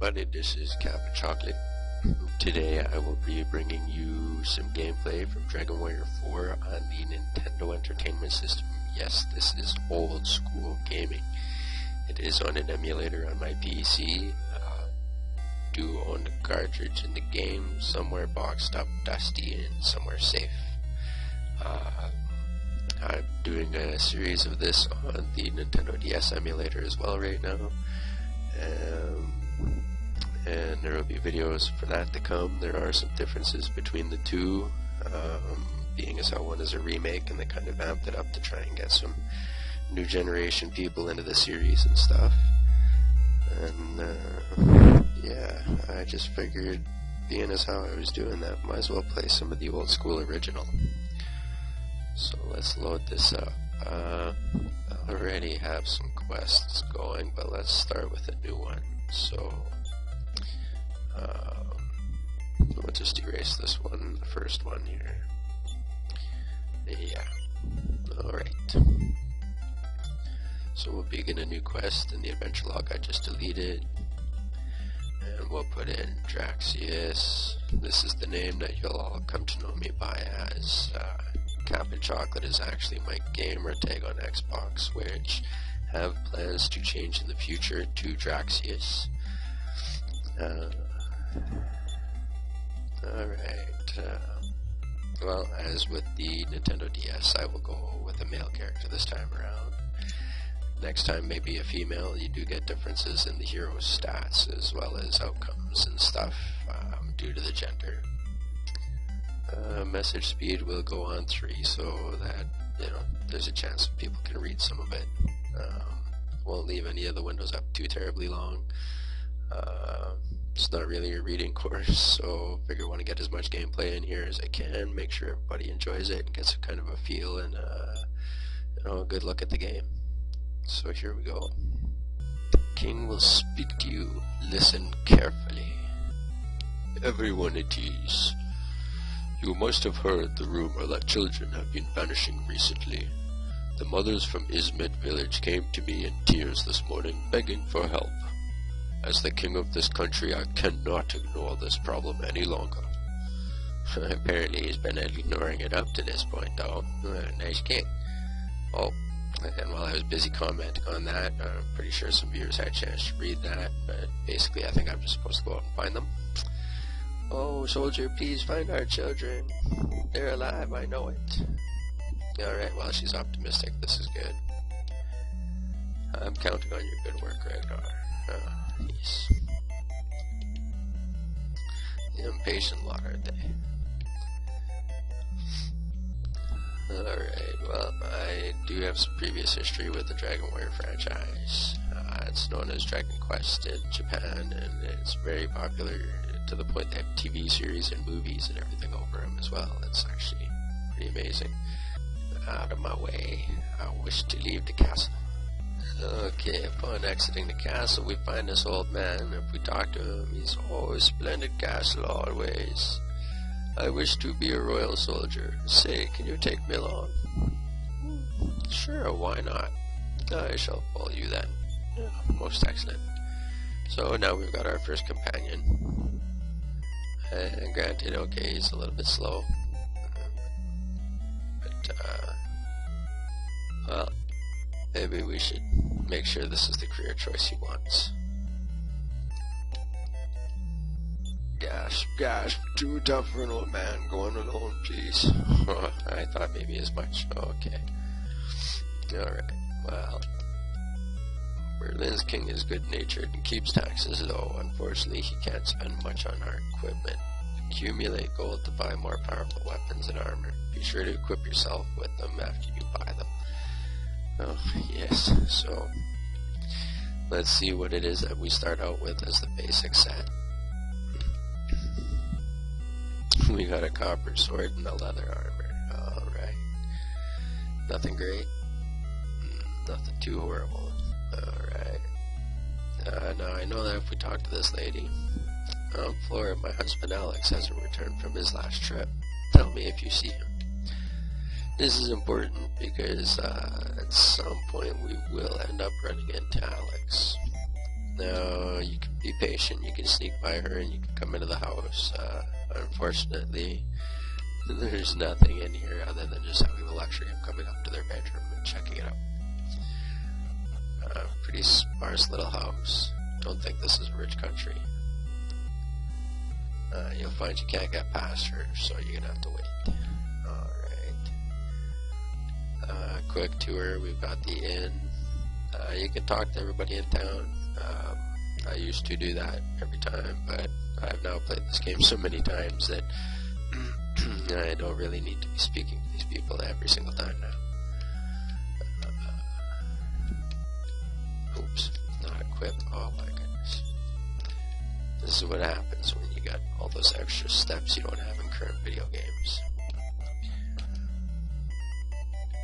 everybody, this is Captain Chocolate. Today I will be bringing you some gameplay from Dragon Warrior 4 on the Nintendo Entertainment System. Yes, this is old school gaming. It is on an emulator on my PC. Do own the cartridge in the game, somewhere boxed up, dusty, and somewhere safe. I'm doing a series of this on the Nintendo DS emulator as well right now. And there will be videos for that to come. There are some differences between the two, being as how one is a remake and they kind of amped it up to try and get some new generation people into the series and stuff. And yeah, I just figured, being as how I was doing that, might as well play some of the old school original. So let's load this up. I already have some quests going, but let's start with a new one. So we'll just erase this one, the first one here. Yeah. Alright. So we'll begin a new quest in the adventure log I just deleted. And we'll put in Draxius. This is the name that you'll all come to know me by as. Captain Chocolate is actually my gamer tag on Xbox, which have plans to change in the future to Draxius. Alright, well, as with the Nintendo DS, I will go with a male character this time around. Next time, maybe a female. You do get differences in the hero's stats as well as outcomes and stuff due to the gender. Message speed will go on 3, so that, there's a chance people can read some of it. Won't leave any of the windows up too terribly long. It's not really a reading course, so I figure I want to get as much gameplay in here as I can, make sure everybody enjoys it and gets kind of a feel and a good look at the game. So here we go. King will speak to you. Listen carefully. Everyone at ease. You must have heard the rumor that children have been vanishing recently. The mothers from Izmit village came to me in tears this morning, begging for help. As the king of this country, I cannot ignore this problem any longer. Apparently he's been ignoring it up to this point, though. Nice king. Oh, and while I was busy commenting on that, I'm pretty sure some viewers had a chance to read that, but basically I think I'm just supposed to go out and find them. Oh, soldier, please find our children. They're alive, I know it. Alright, well, she's optimistic. This is good. I'm counting on your good work, Ragnar. Yes. The impatient lot, aren't they? Alright, well, I do have some previous history with the Dragon Warrior franchise. It's known as Dragon Quest in Japan, and it's very popular to the point they have TV series and movies and everything over them as well. It's actually pretty amazing. Out of my way, I wish to leave the castle. Okay, upon exiting the castle, we find this old man. If we talk to him, he's, "Oh, a splendid castle always. I wish to be a royal soldier. Say, can you take me along?" Sure, why not? I shall follow you then. Yeah, most excellent. So now we've got our first companion. And granted, okay, he's a little bit slow. But, well, maybe we should make sure this is the career choice he wants. Gosh, too tough for an old man. Going alone, please. I thought maybe as much. Okay. Alright, well, Berlin's king is good-natured and keeps taxes, though unfortunately he can't spend much on our equipment. Accumulate gold to buy more powerful weapons and armor. Be sure to equip yourself with them after you buy them. Oh, yes, so let's see what it is that we start out with as the basic set. We got a copper sword and a leather armor. Alright. Nothing great. Nothing too horrible. Alright. Now I know that if we talk to this lady, Flora, my husband Alex hasn't returned from his last trip. Tell me if you see him. This is important because at some point we will end up running into Alex. Now, you can be patient, you can sneak by her, and you can come into the house. Unfortunately, there's nothing in here other than just having the luxury of coming up to their bedroom and checking it out. Pretty sparse little house. Don't think this is a rich country. You'll find you can't get past her, so you're gonna have to wait. Alright. Quick tour, we've got the inn. You can talk to everybody in town. I used to do that every time, but I've now played this game so many times that I don't really need to be speaking to these people every single time now. Oops, not equipped. Oh my goodness. This is what happens when you got all those extra steps you don't have in current video games.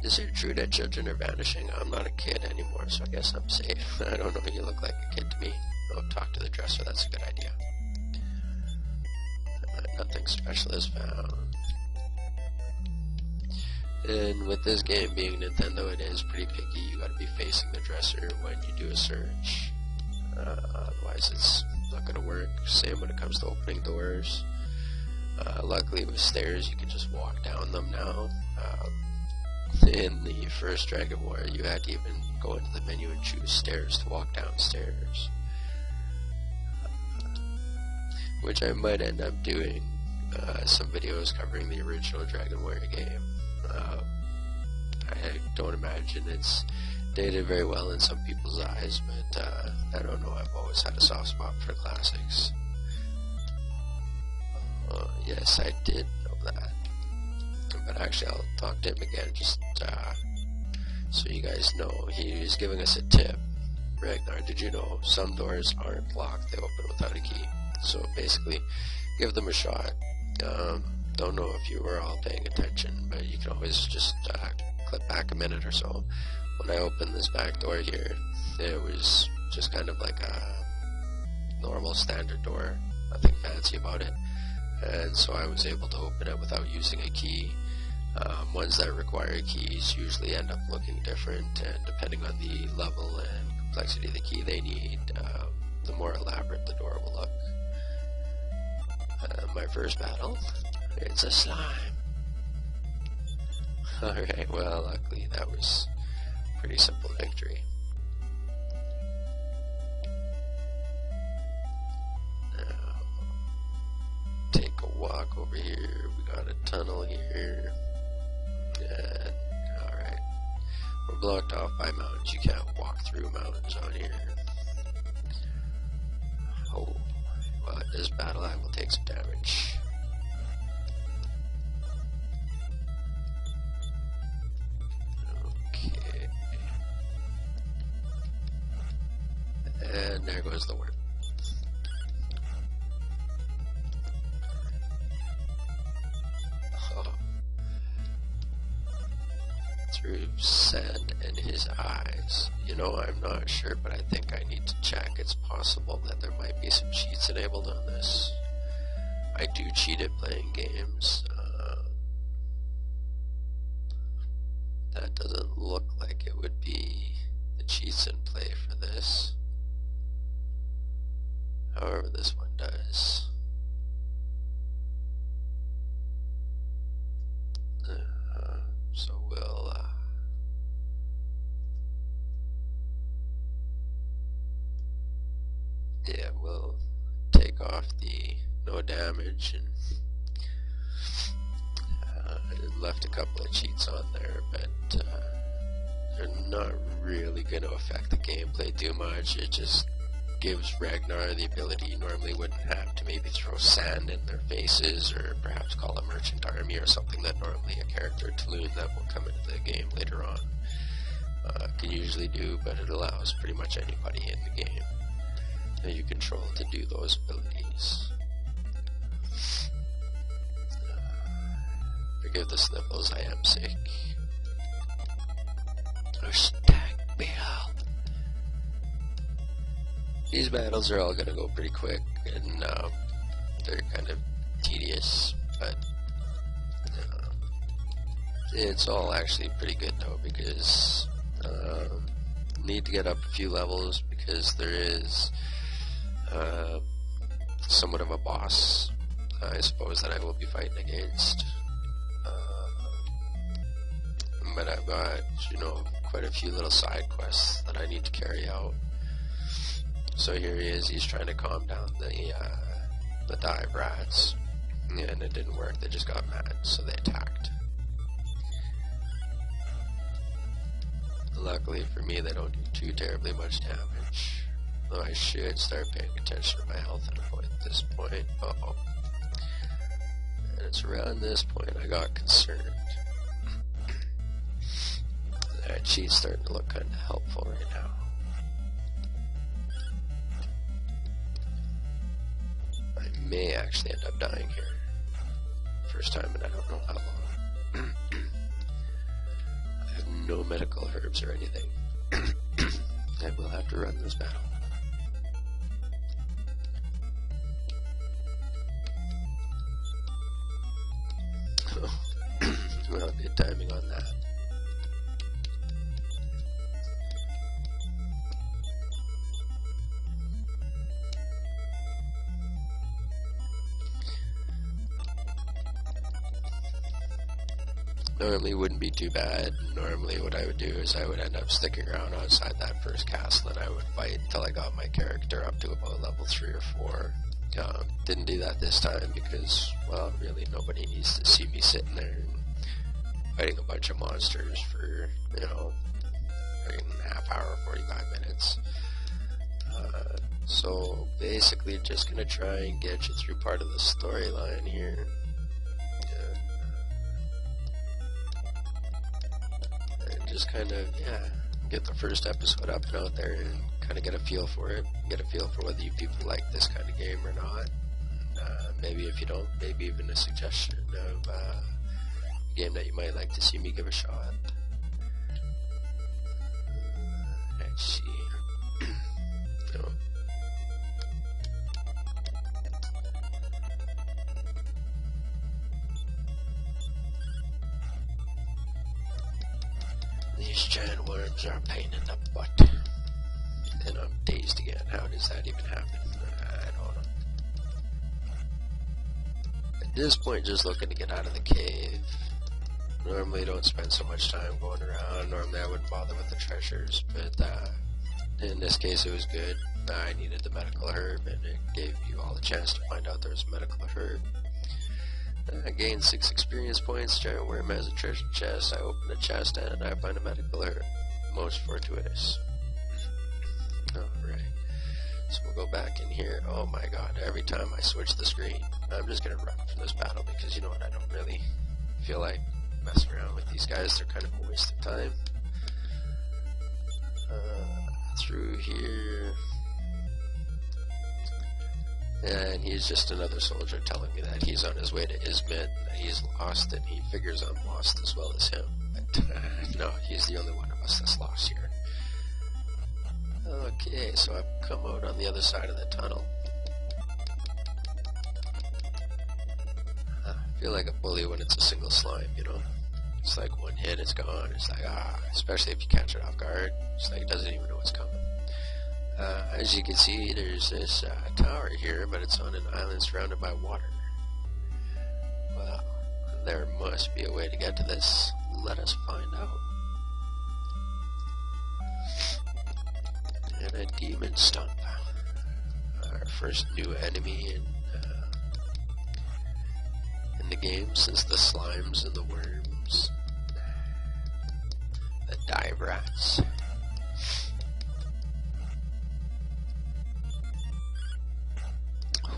Is it true that children are vanishing? I'm not a kid anymore, so I guess I'm safe. I don't know, you look like a kid to me. Oh, talk to the dresser, that's a good idea. Nothing special is found. And with this game being Nintendo, it is pretty picky. You gotta be facing the dresser when you do a search. Otherwise it's not gonna work. Same when it comes to opening doors. Luckily with stairs you can just walk down them now. In the first Dragon War you had to even go into the menu and choose stairs to walk downstairs. Which I might end up doing some videos covering the original Dragon Warrior game. I don't imagine it's dated very well in some people's eyes, but I don't know, I've always had a soft spot for classics. Yes, I did know that. But actually, I'll talk to him again just so you guys know. He was giving us a tip. Ragnar, did you know some doors aren't locked, they open without a key? So basically, give them a shot. Don't know if you were all paying attention, but you can always just clip back a minute or so. When I opened this back door here, it was just kind of like a normal standard door, nothing fancy about it. And so I was able to open it without using a key. Ones that require keys usually end up looking different, and depending on the level and complexity of the key they need, the more elaborate the door will look. My first battle, it's a slime. Alright, well, luckily that was a pretty simple victory. Now, take a walk over here. We got a tunnel here. And, alright. We're blocked off by mountains. You can't walk through mountains on here. Oh, well, in this battle I will take some damage. Okay. And there goes the word. Through sand in his eyes. You know, I'm not sure, but I think I need to check. It's possible that there might be some cheats enabled on this. I do cheat at playing games. That doesn't look like it would be the cheats in play for this. However, this one does. So we'll we'll take off the no damage, and left a couple of cheats on there, but they're not really going to affect the gameplay too much. It just gives Ragnar the ability you normally wouldn't have to maybe throw sand in their faces, or perhaps call a merchant army, or something that normally a character Taloon that will come into the game later on can usually do, but it allows pretty much anybody in the game that you control to do those abilities. Forgive the sniffles, I am sick. Or stag beetle. These battles are all going to go pretty quick, and they're kind of tedious, but it's all actually pretty good though, because need to get up a few levels because there is somewhat of a boss, I suppose, that I will be fighting against. But I've got, quite a few little side quests that I need to carry out. So here he is, he's trying to calm down the dive rats, and it didn't work. They just got mad, so they attacked. Luckily for me, they don't do too terribly much damage, though I should start paying attention to my health at this point. Uh-oh. And it's around this point I got concerned. That cheat's starting to look kind of helpful right now. I may actually end up dying here. First time and I don't know how long. I have no medical herbs or anything. I will have to run this battle. Well, good timing on that. Normally wouldn't be too bad. Normally what I would do is I would end up sticking around outside that first castle and I would fight until I got my character up to about level 3 or 4. Didn't do that this time because, well, really nobody needs to see me sitting there and fighting a bunch of monsters for, half hour, 45 minutes. So basically just gonna try and get you through part of the storyline here. Just kind of, get the first episode up and out there and kind of get a feel for it, get a feel for whether you people like this kind of game or not. Maybe if you don't, maybe even a suggestion of a game that you might like to see me give a shot. Let's see. No. These giant worms are a pain in the butt. And I'm dazed again. How does that even happen? I don't know. At this point, just looking to get out of the cave. Normally don't spend so much time going around. Normally I wouldn't bother with the treasures, but in this case it was good. I needed the medical herb, and it gave you all the chance to find out there was a medical herb. I gained 6 experience points. Giant worm has a treasure chest. I open the chest and I find a medical herb. Most fortuitous. Alright. So we'll go back in here. Oh my god, every time I switch the screen, I'm just going to run from this battle because you know what, I don't really feel like messing around with these guys. They're kind of a waste of time. Through here. And he's just another soldier telling me that he's on his way to Izmit, and that he's lost, and he figures I'm lost as well as him. But no, he's the only one of us that's lost here. Okay, so I've come out on the other side of the tunnel. I feel like a bully when it's a single slime, It's like one hit, it's gone. It's like, especially if you catch it off guard. It's like it doesn't even know what's coming. As you can see, there's this tower here, but it's on an island surrounded by water. Well, there must be a way to get to this. Let us find out. And a demon stump. Our first new enemy in the game since the slimes and the worms. The dive rats.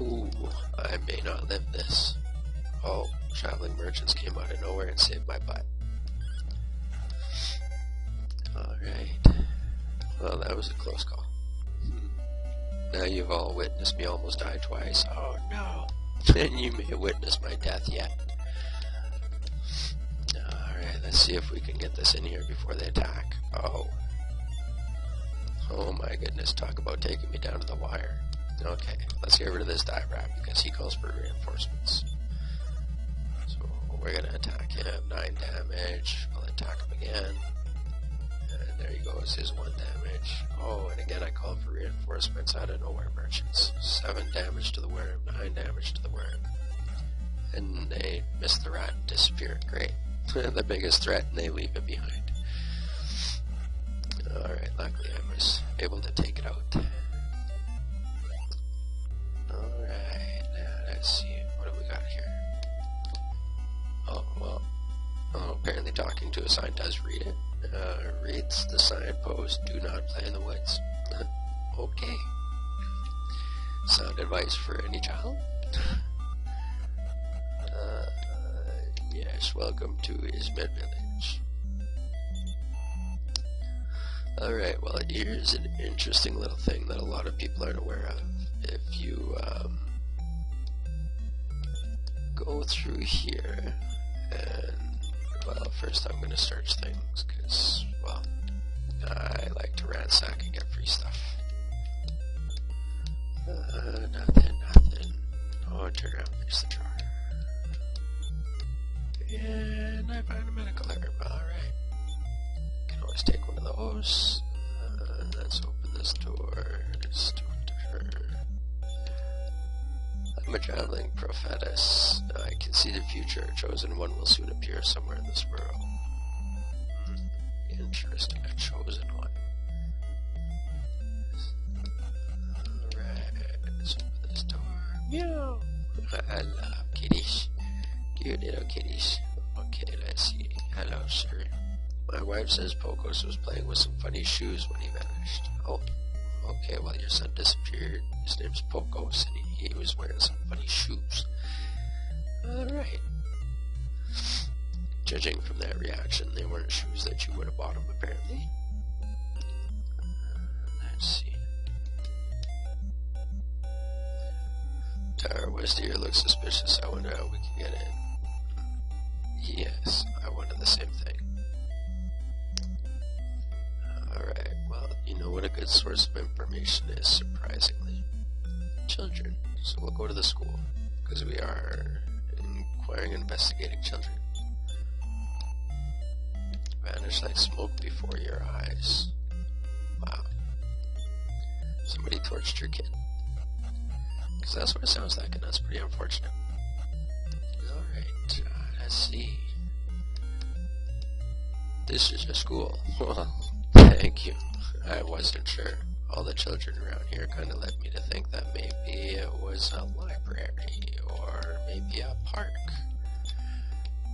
Ooh, I may not live this. Oh, traveling merchants came out of nowhere and saved my butt. Alright. Well, that was a close call. Now you've all witnessed me almost die twice. Oh no. And you may witness my death yet. Alright, let's see if we can get this in here before they attack. Oh. Oh my goodness, talk about taking me down to the wire. Okay, let's get rid of this dive rat because he calls for reinforcements. So we're gonna attack him, 9 damage. We'll attack him again. And there he goes, his 1 damage. Oh, and again I call for reinforcements out of nowhere, merchants. 7 damage to the worm, 9 damage to the worm. And they miss the rat and disappear. Great. The biggest threat, and they leave it behind. Alright, luckily I was able to take it out. Alright, now let's see. What have we got here? Oh, well. Oh, apparently talking to a sign does read it. Reads the signpost, do not play in the woods. Okay. Sound advice for any child? Yes, welcome to Ismet Village. Alright, well, here's an interesting little thing that a lot of people aren't aware of. If you go through here, and, well, first I'm going to search things, because, well, I like to ransack and get free stuff. Nothing. Oh, turn around, fix the drawer. And I find a medical herb, alright. Can always take one of those. Let's open this door. I'm a traveling prophetess. I can see the future. A chosen one will soon appear somewhere in this world. Interesting, a chosen one. Alright, let's open this door. Meow! I love kitties. Cute little kitties. Okay, let's see. Hello, sir. My wife says Pocos was playing with some funny shoes when he vanished. Oh, okay, well, your son disappeared. His name's Pocos, and he was wearing some funny shoes. Alright. Judging from that reaction, they weren't shoes that you would have bought him, apparently. Let's see. Tower West here looks suspicious. I wonder how we can get in. Yes, I wanted the same thing. Alright, well, you know what a good source of information is, surprisingly. Children. So we'll go to the school, because we are inquiring and investigating children. Vanish like smoke before your eyes. Wow. Somebody torched your kid. Because that's what it sounds like, and that's pretty unfortunate. Alright, let's see. This is a school. Well, thank you. I wasn't sure. All the children around here kind of led me to think that maybe it was a library, or maybe a park.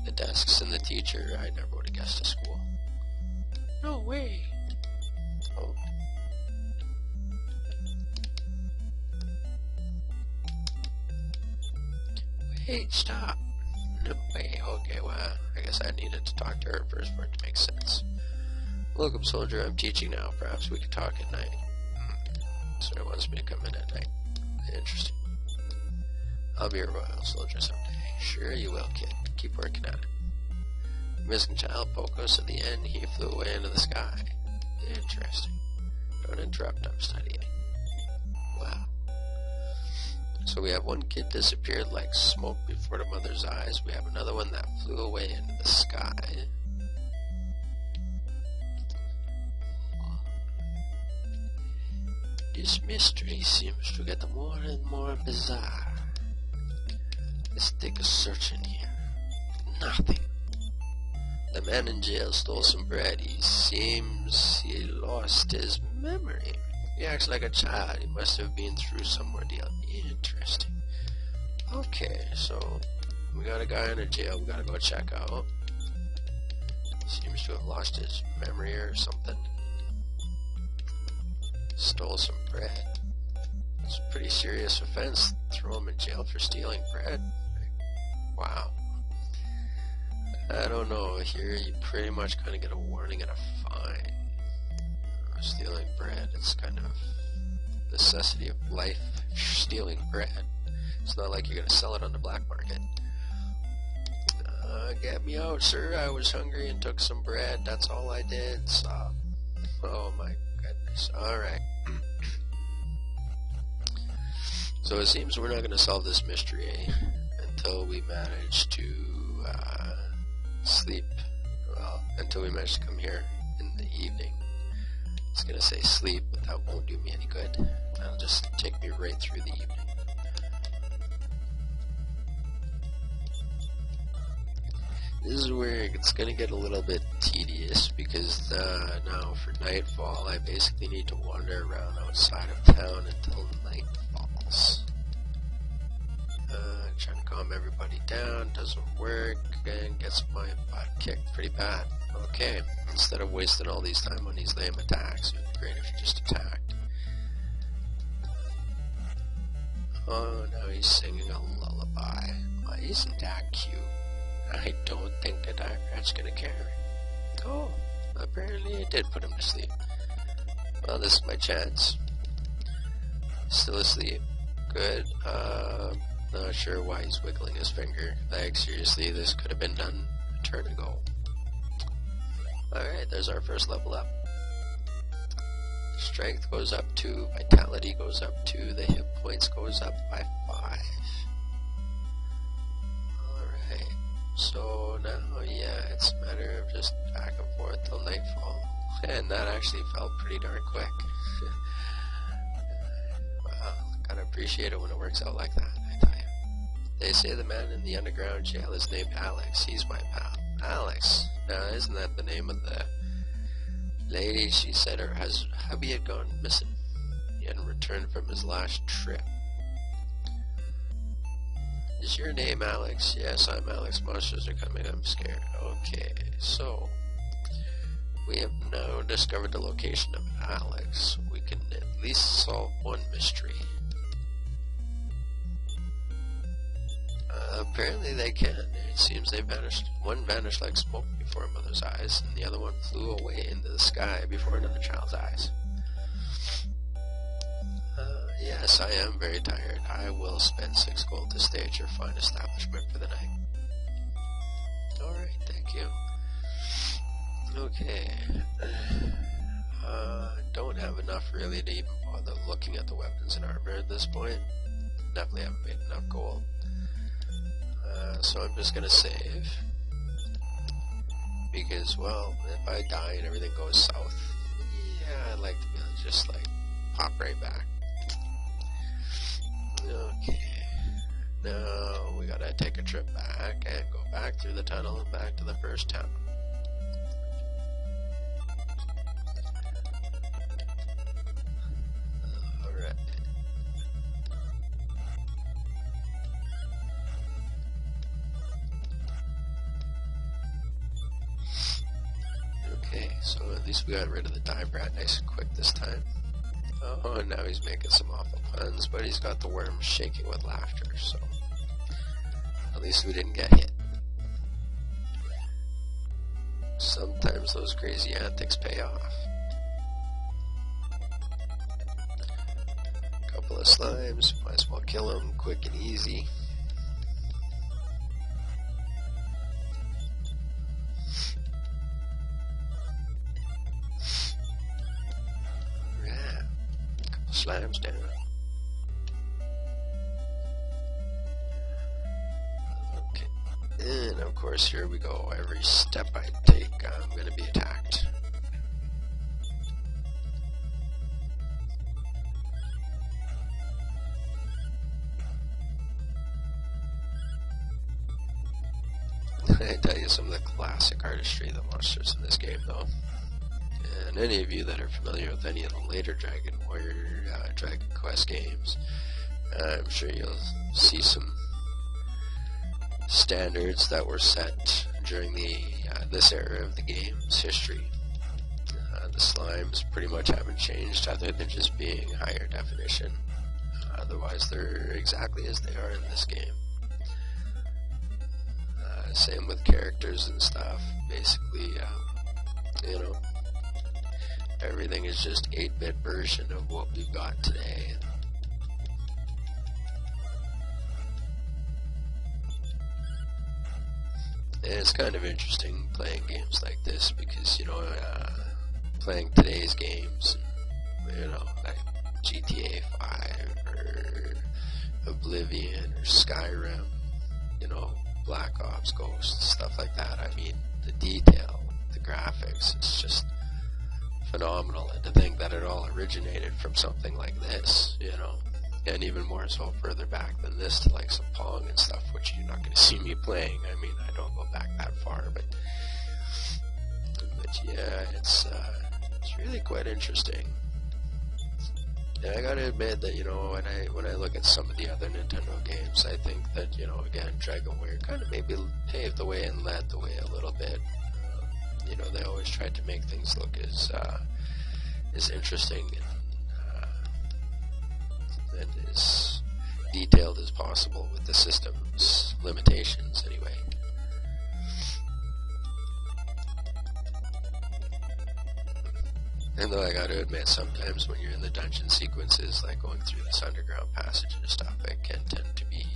The desks and the teacher, I never would have guessed a school. No way! Oh. Wait, stop! No way, okay, well, I guess I needed to talk to her first for it to make sense. Welcome, soldier, I'm teaching now. Perhaps we could talk at night. So he wants me to come in at night. Interesting. I'll be a royal soldier someday. Sure you will, kid. Keep working at it. Missing child Pocos, at the end, he flew away into the sky. Interesting. Don't interrupt, I'm studying. Wow. So we have one kid disappeared like smoke before the mother's eyes. We have another one that flew away into the sky. This mystery seems to get more and more bizarre. Let's take a search in here. Nothing. The man in jail stole some bread. He seems he lost his memory. He acts like a child. He must have been through some ordeal. Interesting. Okay, so we got a guy in a jail we gotta go check out. Seems to have lost his memory or something. Stole some bread. It's a pretty serious offense. Throw him in jail for stealing bread. Wow. I don't know. Here you pretty much kind of get a warning and a fine. Stealing bread, it's kind of necessity of life. Stealing bread. It's not like you're going to sell it on the black market. Get me out, sir. I was hungry and took some bread. That's all I did. So, oh my goodness. Alright. So it seems we're not going to solve this mystery until we manage to sleep. Well, until we manage to come here in the evening was gonna say sleep, but that won't do me any good. That'll just take me right through the evening. This is where it's gonna get a little bit tedious, because now for nightfall I basically need to wander around outside of town until night falls. Trying to calm everybody down doesn't work, and gets my butt kicked pretty bad. Okay, instead of wasting all these time on these lame attacks, it would be great if you just attacked. Oh, now he's singing a lullaby. Why isn't that cute? I don't think the dark rat's gonna care. Oh, apparently it did put him to sleep. Well, this is my chance. Still asleep. Good. Not sure why he's wiggling his finger. Like, seriously, this could have been done a turn ago. Alright, there's our first level up. Strength goes up 2, vitality goes up 2, the hit points goes up by 5. Alright, so now, yeah, it's a matter of just back and forth till nightfall. And that actually felt pretty darn quick. Wow, gotta appreciate it when it works out like that, I tell you. They say the man in the underground jail is named Alex. He's my pal. Alex. Now, isn't that the name of the lady? She said her hubby had gone missing. He hadn't returned from his last trip. Is your name Alex? Yes, I'm Alex. Monsters are coming. I'm scared. Okay, so we have now discovered the location of Alex. We can at least solve one mystery. Apparently they can. It seems they vanished. One vanished like smoke before a mother's eyes, and the other one flew away into the sky before another child's eyes. Yes, I am very tired. I will spend 6 gold to stay at your fine establishment for the night. Alright, thank you. Okay. Don't have enough really to even bother looking at the weapons and armor at this point. Definitely haven't made enough gold. So I'm just gonna save, because, well, if I die and everything goes south, yeah, I'd like to be able to just, like, pop right back. Okay, now we gotta take a trip back and go back through the tunnel and back to the first town. Alright. Okay, so at least we got rid of the dive rat nice and quick this time. Oh, now he's making some awful puns, but he's got the worm shaking with laughter, so at least we didn't get hit. Sometimes those crazy antics pay off. Couple of slimes, might as well kill them quick and easy. Slimes down. Okay, and of course here we go. Every step I take, I'm going to be attacked. I tell you, some of the classic artistry of the monsters in this game, though. And any of you that are familiar with any of the later Dragon Warrior, Dragon Quest games, I'm sure you'll see some standards that were set during the this era of the game's history. The slimes pretty much haven't changed, other than just being higher definition. Otherwise, they're exactly as they are in this game. Same with characters and stuff. Basically, you know, everything is just 8-bit version of what we've got today. And it's kind of interesting playing games like this, because, you know, playing today's games, you know, like GTA 5 or Oblivion or Skyrim, you know, Black Ops, Ghost, stuff like that. I mean, the detail, the graphics, it's just phenomenal, and to think that it all originated from something like this, you know, and even more so further back than this to like some Pong and stuff, which you're not going to see me playing. I mean, I don't go back that far, but yeah, it's really quite interesting. And I gotta admit that, you know, when I look at some of the other Nintendo games, I think that, you know, again, Dragon Warrior kind of maybe paved the way and led the way a little bit. You know, they always tried to make things look as interesting and as detailed as possible with the system's limitations, anyway. And though I gotta admit, sometimes when you're in the dungeon sequences, like going through this underground passage and stuff, it can tend to be,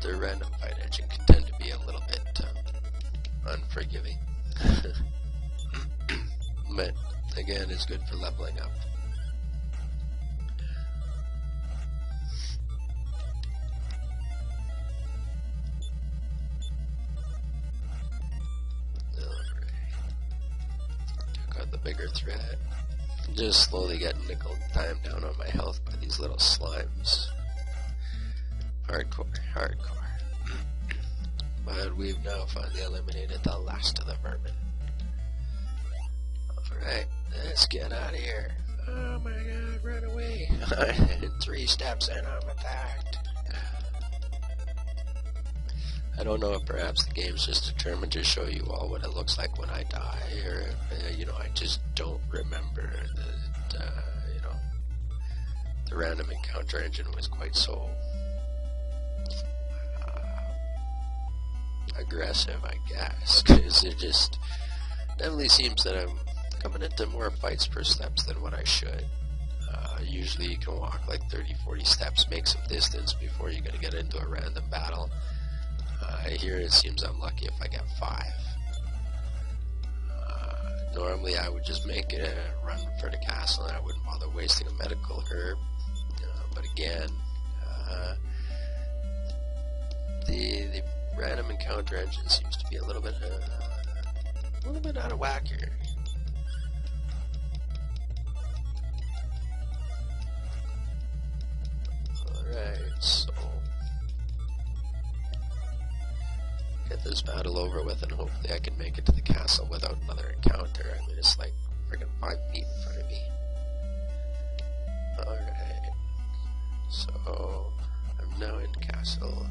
the random fight engine can tend to be a little bit unforgiving. But, again, it's good for leveling up. The bigger threat. Just slowly getting nickel time down on my health by these little slimes. Hardcore. But we've now finally eliminated the last of the vermin. Alright, let's get out of here. Oh my god, run away. 3 steps and I'm attacked. I don't know if perhaps the game's just determined to show you all what it looks like when I die, or you know, I just don't remember that, you know, the random encounter engine was quite so aggressive, I guess, because it just definitely seems that I'm coming into more fights per steps than what I should. Usually you can walk like 30-40 steps, make some distance before you're going to get into a random battle. Here it seems I'm lucky if I get 5. Normally I would just make a run for the castle and I wouldn't bother wasting a medical herb. But again, the random encounter engine seems to be a little bit out of whack here. Alright, so get this battle over with and hopefully I can make it to the castle without another encounter. I mean, it's like friggin' 5 feet in front of me. Alright, so I'm now in castle.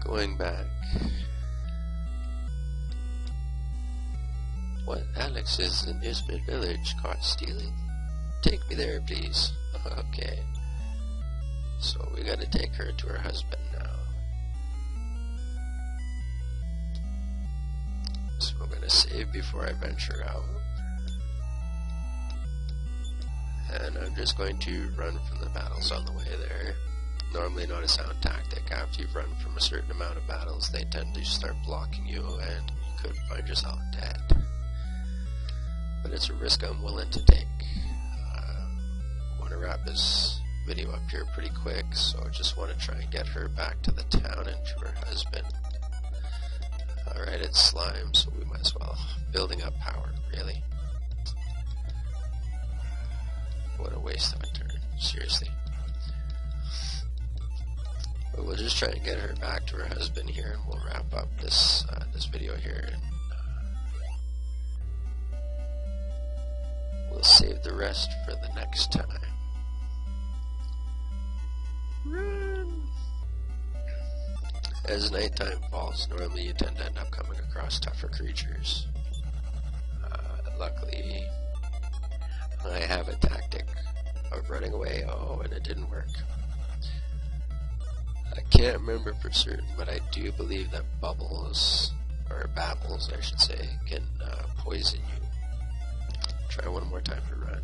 Going back. What? Alex is in Nisbet village caught stealing? Take me there, please. Okay. So we gotta take her to her husband now. So I'm gonna save before I venture out. And I'm just going to run from the battles on the way there. Normally not a sound tactic. After you've run from a certain amount of battles, they tend to start blocking you and you could find yourself dead. But it's a risk I'm willing to take. I want to wrap this video up here pretty quick, so I just want to try and get her back to the town and to her husband. Alright, it's slime, so we might as well. Building up power, really. What a waste of a turn, seriously. But we'll just try and get her back to her husband here, and we'll wrap up this this video here. And, we'll save the rest for the next time. Run! As nighttime falls, normally you tend to end up coming across tougher creatures. Luckily, I have a tactic of running away. Oh, and it didn't work. I can't remember for certain, but I do believe that bubbles, or babbles I should say, can poison you. Try one more time to run.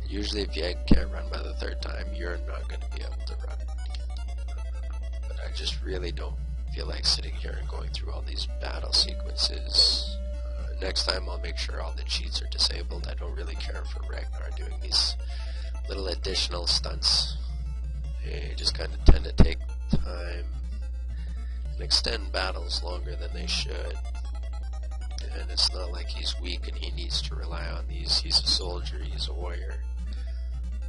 Usually if you can't run by the 3rd time, you're not going to be able to run. But I just really don't feel like sitting here and going through all these battle sequences. Next time I'll make sure all the cheats are disabled. I don't really care for Ragnar doing these little additional stunts. They just kind of tend to take time and extend battles longer than they should. and it's not like he's weak and he needs to rely on these. He's a soldier, he's a warrior.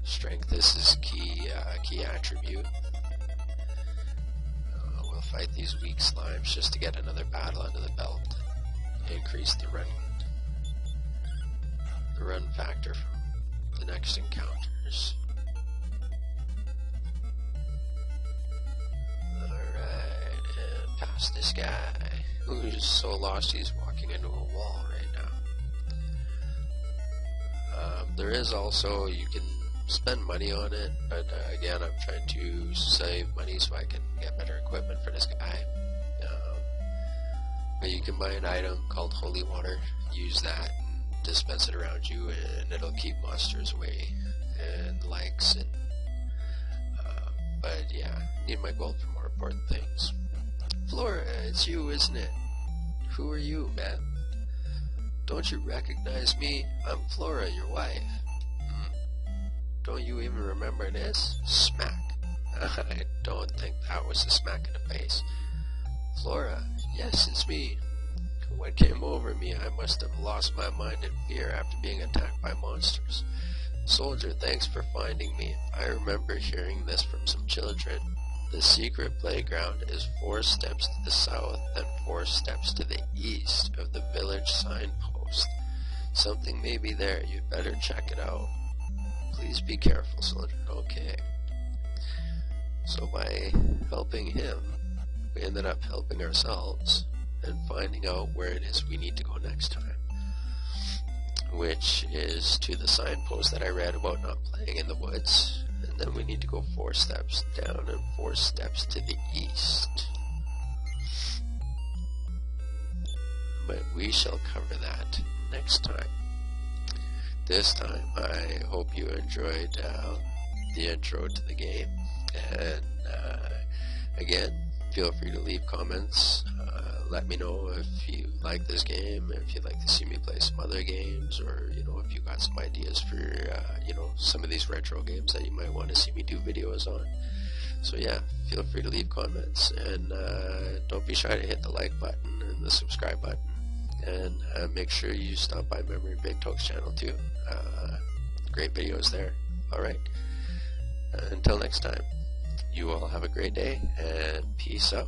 Strength is his key attribute. We'll fight these weak slimes just to get another battle under the belt. Increase the run factor from the next encounters. Alright, and past this guy who's so lost he's walking into a wall right now. There is also, you can spend money on it, but again, I'm trying to save money so I can get better equipment for this guy. But you can buy an item called holy water, use that and dispense it around you, and it'll keep monsters away and likes. And but yeah, need my gold for more important things. Flora, it's you, isn't it? Who are you, man? Don't you recognize me? I'm Flora, your wife. Don't you even remember this? Smack. I don't think that was a smack in the face. Flora, yes, it's me. What came over me? I must have lost my mind in fear after being attacked by monsters. Soldier, thanks for finding me. I remember hearing this from some children. The secret playground is 4 steps to the south and 4 steps to the east of the village signpost. Something may be there. You'd better check it out. Please be careful, soldier. Okay. So by helping him, we ended up helping ourselves and finding out where it is we need to go next time, which is to the signpost that I read about not playing in the woods. And then we need to go 4 steps down and 4 steps to the east. But we shall cover that next time. This time, I hope you enjoyed the intro to the game. And again, feel free to leave comments. Let me know if you like this game, if you'd like to see me play some other games, or if you got some ideas for some of these retro games that you might want to see me do videos on. So yeah, feel free to leave comments, and don't be shy to hit the like button and the subscribe button, and make sure you stop by Memory Big Talk's channel too. Great videos there. Alright, until next time, you all have a great day, and peace out.